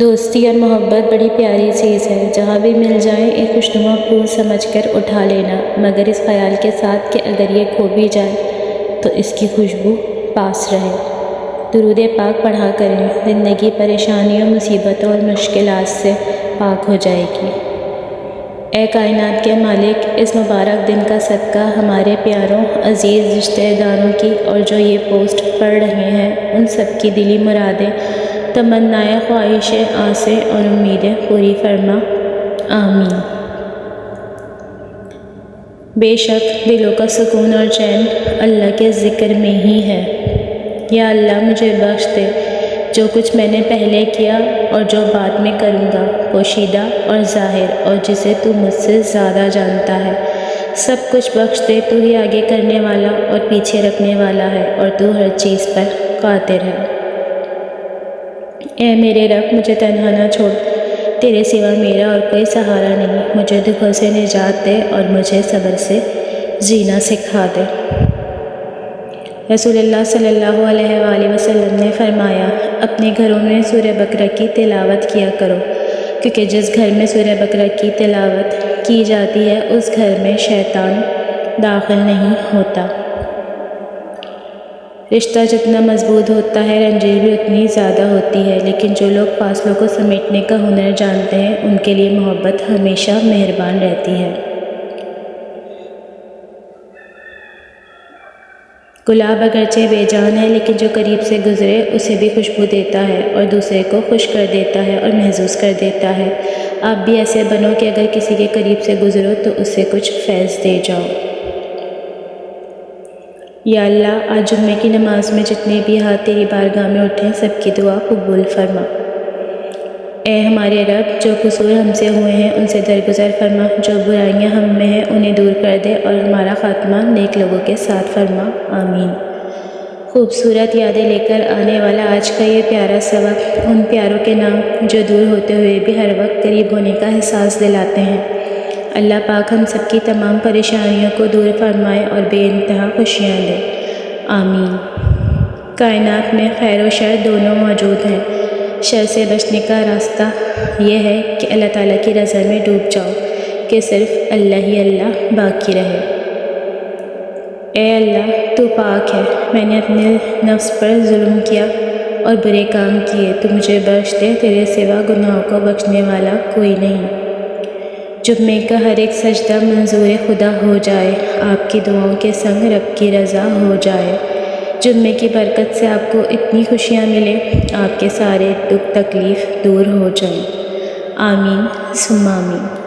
دوستی اور محبت بڑی پیاری چیز ہے، جہاں بھی مل جائیں ایک خوشنما پھول سمجھ کر اٹھا لینا، مگر اس خیال کے ساتھ کہ اگر یہ کھو بھی جائے تو اس کی خوشبو پاس رہے۔ درود پاک پڑھا کریں، زندگی پریشانیوں، مصیبتوں اور مشکلات سے پاک ہو جائے گی۔ اے کائنات کے مالک، اس مبارک دن کا صدقہ ہمارے پیاروں عزیز رشتہ داروں کی اور جو یہ پوسٹ پڑھ رہے ہیں ان سب کی دلی مرادیں، تمنائیں، خواہشیں، آسیں اور امیدیں پوری فرما، آمین۔ بے شک دلوں کا سکون اور چین اللہ کے ذکر میں ہی ہے۔ یا اللہ مجھے بخش دے جو کچھ میں نے پہلے کیا اور جو بعد میں کروں گا، پوشیدہ اور ظاہر، اور جسے تو مجھ سے زیادہ جانتا ہے۔ سب کچھ بخش دے، تو ہی آگے کرنے والا اور پیچھے رکھنے والا ہے، اور تو ہر چیز پر قادر ہے۔ اے میرے رب مجھے تنہا نہ چھوڑ، تیرے سوا میرا اور کوئی سہارا نہیں۔ مجھے دکھوں سے نجات دے اور مجھے صبر سے جینا سکھا دے۔ رسول اللہ صلی اللہ علیہ وآلہ وسلم نے فرمایا، اپنے گھروں میں سورہ بقرہ کی تلاوت کیا کرو، کیونکہ جس گھر میں سورہ بقرہ کی تلاوت کی جاتی ہے اس گھر میں شیطان داخل نہیں ہوتا۔ رشتہ جتنا مضبوط ہوتا ہے رنجش بھی اتنی زیادہ ہوتی ہے، لیکن جو لوگ فاصلوں کو سمیٹنے کا ہنر جانتے ہیں ان کے لیے محبت ہمیشہ مہربان رہتی ہے۔ گلاب اگرچہ بے جان ہے لیکن جو قریب سے گزرے اسے بھی خوشبو دیتا ہے اور دوسرے کو خوش کر دیتا ہے اور محظوظ کر دیتا ہے۔ آپ بھی ایسے بنو کہ اگر کسی کے قریب سے گزرو تو اسے کچھ فیض دے جاؤ۔ یا اللہ آج جمعے کی نماز میں جتنے بھی ہاتھ تیری بارگاہ میں اٹھیں سب کی دعا قبول فرما۔ اے ہمارے رب جو قصور ہم سے ہوئے ہیں ان سے درگزر فرما، جو برائیاں ہم میں ہیں انہیں دور کر دے اور ہمارا خاتمہ نیک لوگوں کے ساتھ فرما، آمین۔ خوبصورت یادیں لے کر آنے والا آج کا یہ پیارا سبق ان پیاروں کے نام جو دور ہوتے ہوئے بھی ہر وقت قریب ہونے کا احساس دلاتے ہیں۔ اللہ پاک ہم سب کی تمام پریشانیوں کو دور فرمائے اور بے انتہا خوشیاں دے، آمین۔ کائنات میں خیر و شر دونوں موجود ہیں۔ شر سے بچنے کا راستہ یہ ہے کہ اللہ تعالیٰ کی رضا میں ڈوب جاؤ کہ صرف اللہ ہی اللہ باقی رہے۔ اے اللہ تو پاک ہے، میں نے اپنے نفس پر ظلم کیا اور برے کام کیے، تو مجھے بخش دے، تیرے سوا گناہوں کو بخشنے والا کوئی نہیں۔ جمعے کا ہر ایک سجدہ منظور خدا ہو جائے، آپ کی دعاؤں کے سنگ رب کی رضا ہو جائے۔ جمعے کی برکت سے آپ کو اتنی خوشیاں ملیں، آپ کے سارے دکھ تکلیف دور ہو جائیں، آمین ثم آمین۔